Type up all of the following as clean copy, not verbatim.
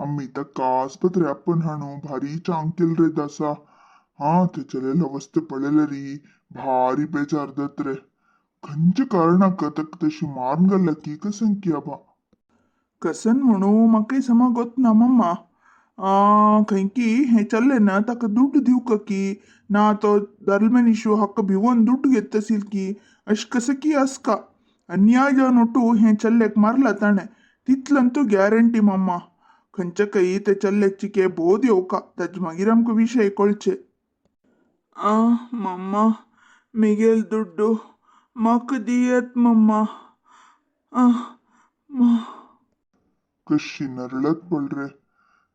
आम्ही तक्का आस्पत्रे आपण हाणू भारी चांकिल रे दसा. हा ते चलेला वस्त पडेल ರೀ ಭಾರಿ ಬೇಜಾರ್ದತ್ರೆ ಕಂಚ ಕಾರಣಕ್ಕ ತಕ್ಕ ತशी ಮಾರ್ನ್ ಗಲ್ಲಕ್ಕಿ ಕಸಂಕಿ ಅಬ कसन म्हणू म्हाका समा गोत ना मम्मा. खंय की हे चल्ले ना ताका दुड्ड दिवक की ना तो दरम्यान इशू हक्क भिवून दुड्ड घेत असेल की अश कसं की असका अन्याय जावन ಒಟ್ಟು हे चल्लेक मारला ताणे तितलंतू ग्यारंटी मम्मा. खंयच्या काही ते चल्लेचिके बोध येवका ताजे मागीर आमकां विशय कळचे. मम्मा मिगेल दुड्डू म्हाका दियत मम्मा. कशी नरळत पडरे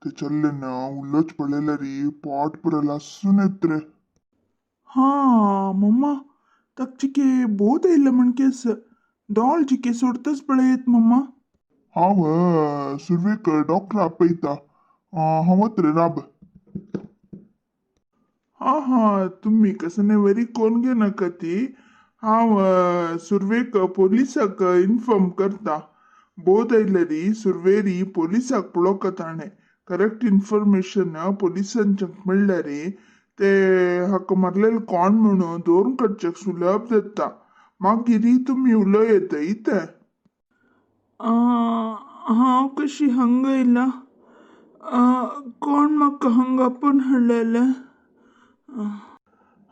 ते चल्लेन उल्लोच पडेल ರೀ ಪಾಟ್ ಪುರಲ್ಲ ಸುನೆತ್ರೆ. ಹಾ मम्मा तकचिके ಬೋಧ ಇಲ್ಲ मणकेस डॉल चिके सोडतच पळयत मम्मा. हाव सुरवेक डॉक्टर आपयता हांवत रे राब. हा तुम्ही कसं वरी कोण घे नका ती. हांव सुरवेक पोलिसाक इन्फॉर्म करता. बोध आयले सुरवेरी पोलिसाक पळोवका ताणे करेक्ट इन्फॉर्मेशन पोलिसांच्या म्हणल्यार ते हाका मारलेले कोण म्हणून दवरून काडचेक सुलभ जाता. मागीर तुमी उलयत इते. हांव कशी हांगा येयला कोण म्हाका हांगा आपण हाडलेले.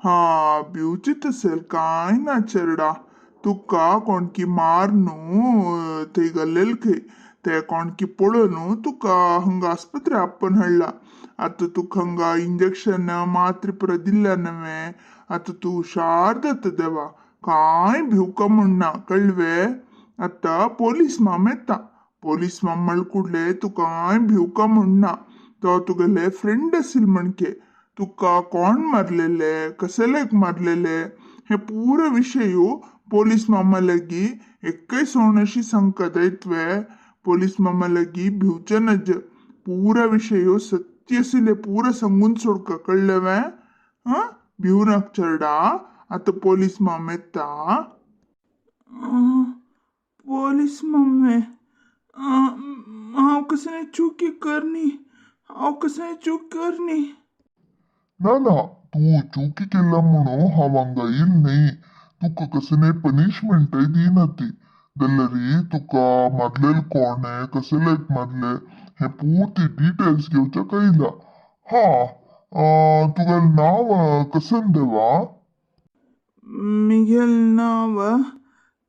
हा भिवचीत असेल काय ना चेरडा. तुका कोणकी मार न्हू थंय घाल्लेल खंय ते कोणकी पळोवन तुका हांगा आस्पत्रे आपण हाडला. आतां तुका हांगा इंजेक्शन मात्रे पुरो दिल्या नवे. आतां तूं हुशार जाता देवा कांय भिवका म्हणना कळवे. आतां पोलीस माम येता. पोलीस माम म्हणले कुडले तुका कांय भिवका म्हणना. तो तुगेले फ्रेंड असेल म्हणके. तुका कोण मारलेले कसलेक मारलेले हे पूरा विषय पोलीस मामा लगी एकय सोण अशी सांगता येतवे. पोलीस मामा लगी भिवचे नज पूरा विषय सत्य असेल पूरा सांगून सोडका कळलेवे. भिवू नाक चरडा. आता पोलीस माम येता. पोलीस मम्मे हांव कसले चुकी करनी. हांव कसले चूक करनी. ना तू चुकी केला म्हणून हांव हांगा येईल न्ही. तुका कसले पनिशमेंटय दिना ती जाल्यार तुका मारलेले कोण कसलेक मारले हे पूर्ती डिटेल्स घेवचे कैला. तुगेल नाव कसन देवा. मिगेल नाव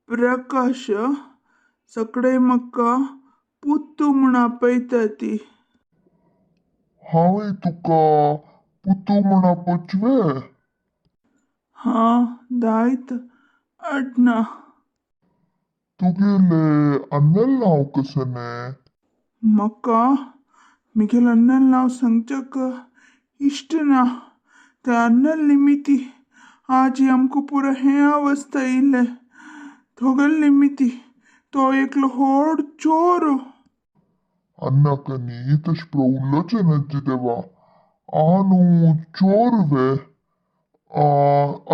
प्रकाश. सगळे म्हाका पुत्तू म्हण आपयता ती. हांवें तुका पुत्तू म्हण आपचवे. दायत अडना. तुगेले अन्नल नाव कसने. म्हाका मिगेल अन्नल नाव सांगच्याक इष्ट ना. त्या अन्नल निमित्ती आज आमकां पुरो हे अवस्था येयले. थोगल निमित्ती तो एकलो व्हड चोर. अन्नाकनी तश उल्लोचे नज देवा. न्हू चोर वे.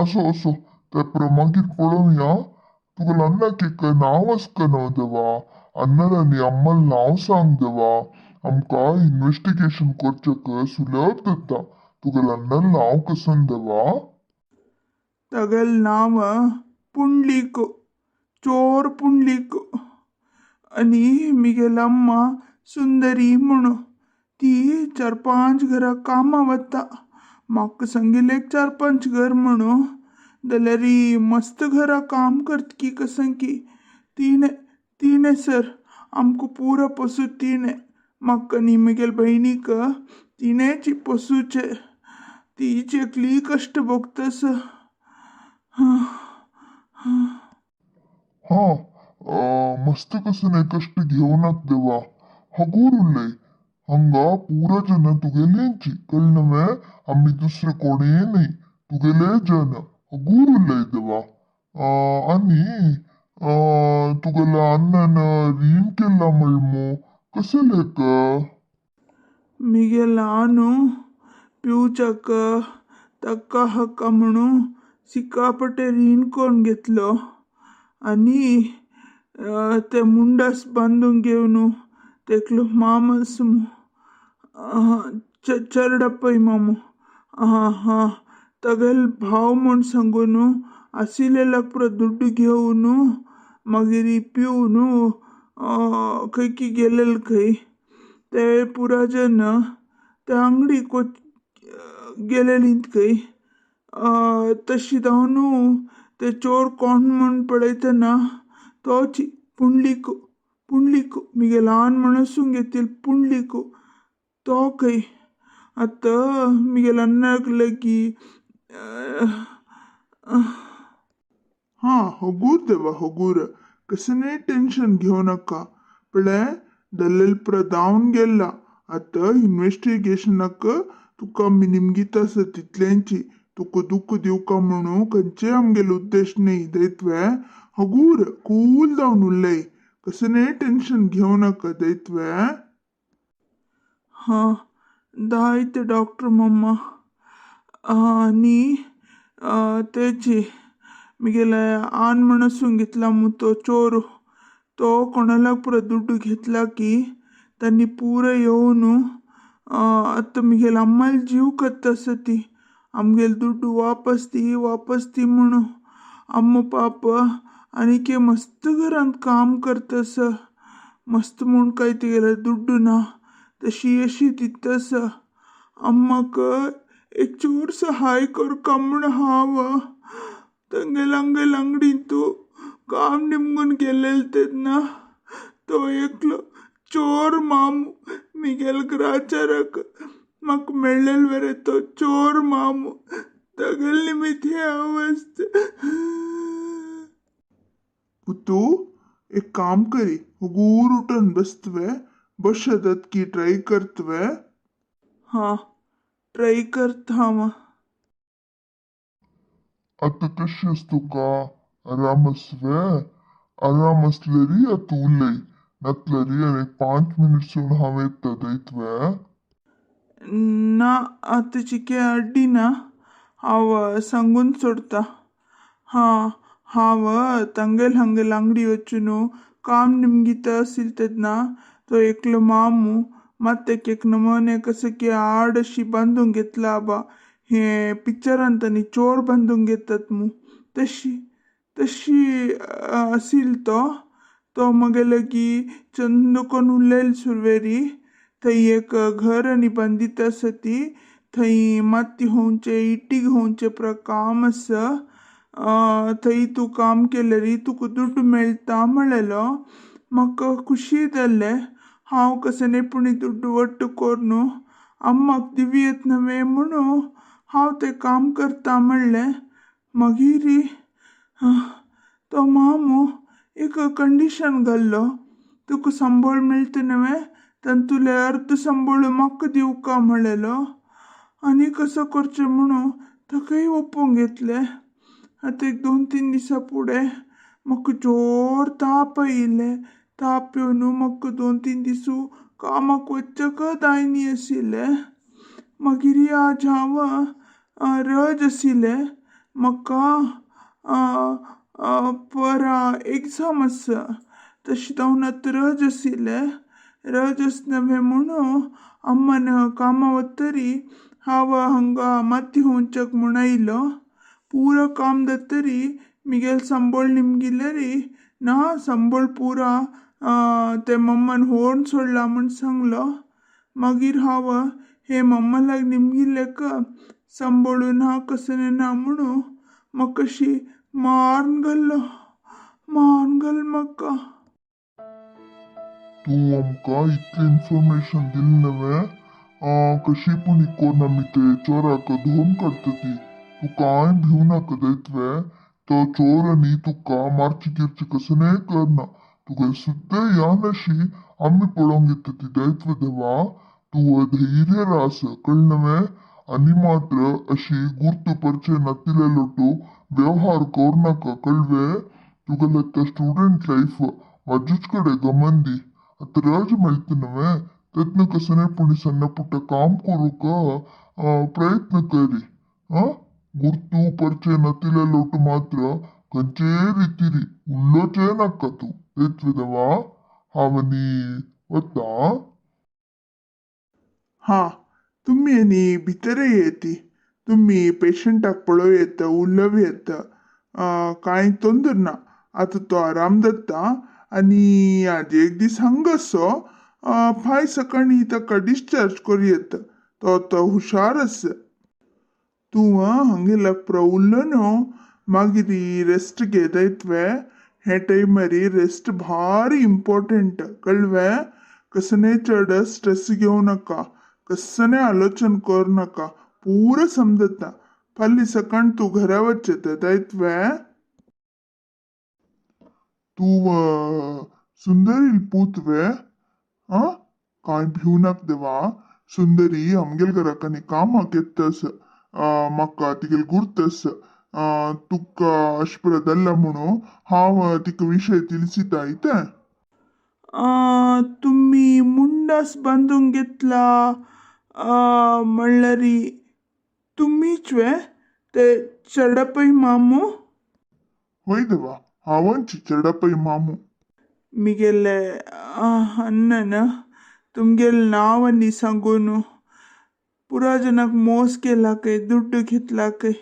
असो ते मागीर पळोवया. तुगेल अन्नाक एक नाव आसका न्हू देवा. अन्नल आनी अम्मल नाव सांग देवा. आमकां इन्व्हेस्टिगेशन करचेक सुलभ जाता. तुगेल अन्नल नाव कसन देवा. तगेल नाव पुंडलीक. चोर पुंडलीक. आणि मिगेल अम्मा सुंदरी म्हणून ती 4-5 घरां कामा वता. म्हाका सांगिल्लें 4-5 घर म्हणून जाल्यार मस्त घरां काम करता की कसां की. तिने सर आमकां पुरो पसू तिने. म्हाका न्ही मिगेल बहिणीक तिनेची पसूचे. तीच एकली कष्ट भोगतस. मस्त कसं कष्ट घेवनाक देवा. हगूर उरलय हांगा पुरा जन तुगेलेंची कळनवे. आम्ही दुसरे कोणी नाही तुगेले जन हगूर उरलय देवा. आनी तुगेल्या अन्नन रीण केला म्हणमो कसलेक. मिगेल आनू पिवच्याक ताका हका म्हणून सिक्कापटे रीण कोण घेतलो. आणि ते मुंडास बांधून घेवन तेकलो मामस चरडपय मामू हां तगेल भाव म्हूण सांगून आशिल्लेला पुरो दुड्ड घेवन मागीर पिवन खंय गेलेले खंय ते पुराजन त्या अंगडीक गेलेलींत खंय तशी जावन ते चोर कोण म्हूण पळयतना तोच पुंडलीक मिगे ल्हान म्हणसून घेतील पुंडलीक तो खंय आतां मिगे अण्णाक लेगी हा होगूर देवा होगूर कसने टेन्शन घेऊ नका पळय दल्लेल जावन गेला आता इन्व्हेस्टिगेशनाक तुका निमगीत आसा तितल्यांची तुका दुःख दिवका म्हणू खंयचे आमगेलो उद्देश न्ही दैतवे हगूर कूल जावन उरलय कसने टेन्शन घेऊ नका दैतवे हां दायत डॉक्टर मम्मा आनी तेची मिगेले आन म्हणसून घेतला मू तो चोर तो कोणाला पुरो दुड्ड घेतला की त्यांनी पुरं येवन आतां मिगेल अम्माल जीव कत्तासा ती आमगेल दुड्ड वापस दी म्हणून अम्मा पाप आनी मस्त घरांत काम करतासा मस्त म्हूण काय तेगेले दुड्ड ना तशी अशी दितासा अम्माक एक चूर सहाय करका म्हूण हांव तेंगेल अंगडींत काम निमगून गेलेले तेन्ना तो एकलो चोर मामू मिगेल ग्राचाराक म्हाका मेळ्ळेलो वेरे तो चोर मामू तेगेल निमित्त हे अवस्था पुतू एक काम करी हुगूर उठून बसतवे बसत की ट्राय करतवे हां ट्राय करता हांव आता कशेंच तुका आराम असवे आराम असलेरी आता उलय नातलरी आनी 5 मिनिट सोडून हांव येता दैतवे ना आतांची अड्डी ना हांव सांगून सोडता हां हांव हांगेल अंगडी वचून काम निमगीत आशिल तेन्ना तो एकलो मामू मात तेका एक नमोने कसं आड अशी बांदून घेतला बा हे पिक्चरान तांणी चोर बांदून घेतात मू तशी आशिल तो मगे लगी चंद कोन उरलेली सुरवेरी थंय एक घर आनी बांदीत आसा ती थंय माती होवचे इटी घेवचे काम आसा थंय तूं काम केलेरी तुका दुड्ड मेळटा म्हणलेलो म्हाका खुशी जाल्लें हांव कसनेपुणी दुड्ड वट्ट करून अम्माक दिवयत नवे म्हणून हांव तें काम करता म्हणलें मागीर तो मामू एक कंडिशन घाल्लो तुका सांबाळ मेळटा नवे तातूंतले अर्ध सांबाळ म्हाका दिवका म्हणलेलो आनी कसो करचें म्हणून ताकाय ओपून घेतलें आतां 1-2-3 दिसां फुडें म्हाका जोर ताप आयिल्ले ताप येवन म्हाका 2-3 दीस कामाक वचच्याक जायनी आशिल्लें मागीर आज हांव रज आशिल्लें म्हाका परा एग्जाम आसा तशें जावन आतां रज आशिल्लें रज आसनवे म्हणून अम्मान कामा वतरी हांव हांगा माती होवच्याक म्हूण आयलो पुरो काम जातरी मिगेल सांबाळ निमगिल्लेरी ना सांबाळ पुरा ते मम्मान व्हरून सोडला म्हूण सांगलो मागीर हांव हे मम्मालाक निमगिल्लेक सांबाळून हांव कसलें ना म्हणून म्हाका अशी मारून घाल म्हाका तूं आमकां इतली इन्फॉर्मेशन दिली नवे कशी पूण कोण आमी ते चोराक धोन काडटा ती तूं कांय भिवू नाका दैतवे तो चोर आनी तुका मारची गिरची कसने करना तुका सुद्दां या नशी आमी पळोवंक येता ती दैतवे देवा तूं धैर्य रास कळनवे आनी मात्र अशी गुर्तुपरचे नातिले लोटू व्यवहार करू नाका कळवे तुगेले आतां स्टुडंट लाईफ वाजूच कडेन गमन दी आतां रज मेळटा नवे तेतून कसने पुणी सಣ್ಣ ಪುಟ್ಟ काम करूक प्रयत्न करी गुर्तू परचे नतिले लोटू मात्र खंयचे रितीरी उल्लोचे नाका तूं तेच विधवा हावनी वता हा तुम्ही आणि भितर येती तुम्ही पेशंटाक पळोव येता उलव येता कांय तोंदर ना आता तो आराम जाता आणि आज एक दीस हंगसो फाय सकाळी ताका डिस्चार्ज करूं येता तो तो हुशार आसा तूं हंगेला प्रवुल्लो न्हू मागीर रेस्ट घेता इतवे हे टायमारी रेस्ट भारी इम्पॉर्टंट कळवे कसने चड स्ट्रेस घेऊ नका कसने आलोचन करू नका पूरा समजता फाली सकाळ तू घरा वचता इतवे तू सुंदरी पूतवे कांय भिवनाक देवा सुंदरी आमगेल घरा कनी कामाक येतस म्हाका तिगेल गुर्तस तुका अशपुरा दल्ला म्हणू हांव तिका विशय तिलसिता इते तुम्ही मुंडास बांधून घेतला म्हणल्यारी तुम्हीच वे ते चडपै मामू होय देवा हांवंची चडपय मामू मिगेले अन्नन तुमगेल नाव आणि सांगून पुरा जनक मोस केला काय दुड्ಡು घेतला काय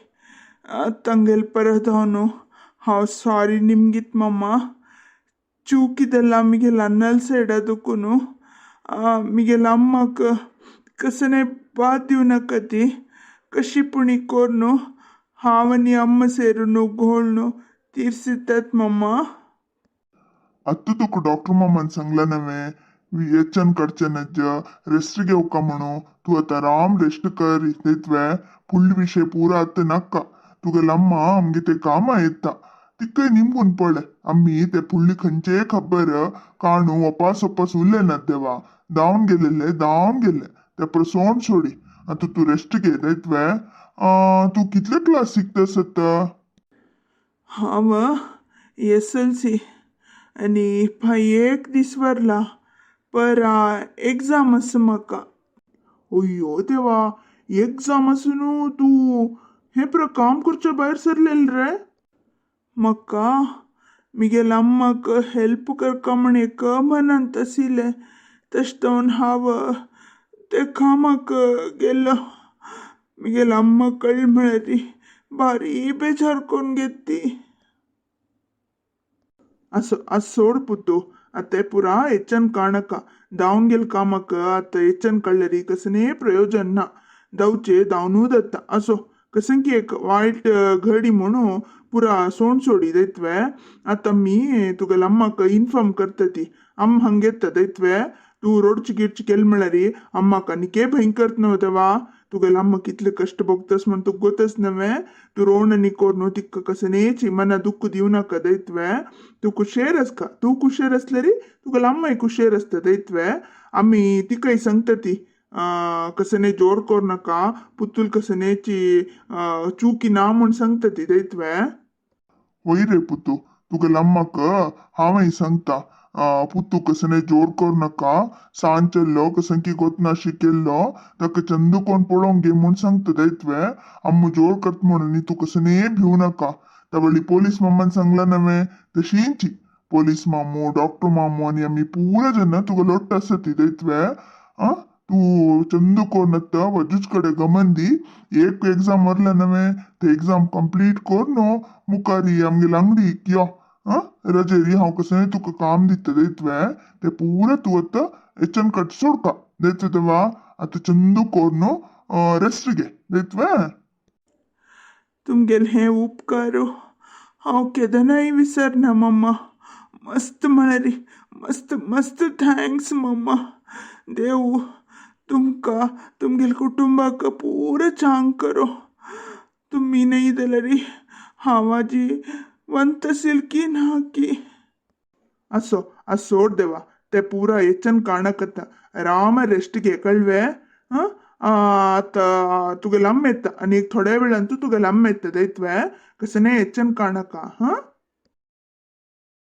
ತಂಗೆಲ್ ಪರದವನು ಹಾವ್ ಸಾರಿ ನಿಮ್ಗಿತ್ ಮಮ್ಮ ಚೂಕಿದೆಲ್ಲ ಮಿಗೆಲ್ಲ ಅನ್ನಲ್ಸ ಇಡೋದಕ್ಕೂ ಮಿಗೆಲ್ಲ ಅಮ್ಮಕ್ ಕಸನೆ ಬಾದ್ಯೂನ ಕತಿ ಕಶಿ ಪುಣಿ ಕೋರ್ನು ಹಾವನಿ ಅಮ್ಮ ಸೇರುನು ಗೋಳ್ನು ತೀರ್ಸಿದ್ದತ್ ಮಮ್ಮ आत्ता तुका डॉक्टर मामान सांगला नव्हे याच्यान कडच्यानच रेस्ट घेऊ का म्हणू तू आता आराम रेस्ट कर इतवे फुल विषय पुरा आता नका तुगेल अम्मा आमगे ते कामा येता तिकय निंबून पडे आम्ही ते फुल्ली खंयचे खबर काणू वपास वपास उरले ना देवा धांवन गेले ते प्रसोन सोडी आता तू रेस्ट घे इतवे तू कितले क्लास शिकतस आता हाव SLC आणि एक दीस वरला पर एक्झाम असं म्हाका अय्यो देवा एक्झाम असून तू हे काम करच्या भायर सरलेल रे म्हाका मिगेल अम्माक हेल्प करका म्हण एक म्हणत आशिल्ले तशें जावन हांव ते कामाक गेलो मिगेल अम्मा कळ्ळी म्हळ्यार भारी बेजार करून घेती आज सोड पुत्तू आता पुरा ಹೆಚ್ಚನ್ ಕಾಣಕ दावन गेल कामाक आता ಹೆಚ್ಚನ್ कळल्यारी कसने प्रयोजन ना दावचे दावनू दत्ता असो कसन की एक वाईट घडी म्हणू पुरा सोंड सोडी दैत्वे आता मी तुगेल अम्माक इन्फॉर्म करता ती अम्म हंगेत्ता दैत्वे तू रोडची गिडची केल म्हळ्यारी अम्माक निके भयंकर न्हू देवा तुगेल अम्मा कितले कष्ट भोगतस म्हण तुका गोतस नव्हे तू रोवण निकोर न्हू तिका कसनेची मना दुःख दिवू नाका दैत्वे तू कुशेर आसका तू कुशेर असल्यारी तुगेल अम्माय कुशेर असता दैत्वे आम्ही तिकाय सांगता ती कसने जोर कोर नाका पुतूल कसनेची चुकी ना म्हण सांगता ती दैत्वे होय रे पुतू तुगेल अम्माक हांवय सांगता पुत्तू कसने जोर कर नका सांचल्लो कसन की गोतनाशी केल्लो ताका चंदू कोण पळोवंक घे म्हूण सांगता दैत्वे अम्मू जोर करत म्हणून तू कसने भिवू नका त्यावेळी पोलीस मामान सांगला नव्हे तशींची पोलीस मामू डॉक्टर मामू आणि आम्ही पूरा जन तुका लोट्ट आसती दैत्वे तू चंदू कोण वजूच कडे गमन दी एक एग्जाम वरला नव्हे ते एग्जाम कंप्लीट कर नो मुखारी आमगे अंगडी यो रजेरी हांव कसं तुका काम दिता दैत्वे ते पुरा तू आता ಹೆಚ್ಚನ್ कट सोडका दैत्वे तेव्हा आता चंदू कोर नो रेस्ट घे दैत्वे तुमगेल हे उपकारू हांव केदनाय विसरना मम्मा मस्त म्हळ्यारी मस्त मस्त थँक्स मम्मा देव तुमका तुमगेल कुटुंबाक पुरं चांग करो तुम्ही नाही जाल्यारी हांवाजी वंतशील की ना की असो आज सोड देवा ते पुरा ಹೆಚ್ಚನ್ ಕಾಣಕತ್ತ आराम रेस्ट घे कळवे आता तुगेल अम्म येता आणि एक थोड्या वेळान तू तुगेल अम्म येता दैत्वे कसने ಹೆಚ್ಚನ್ ಕಾಣಕ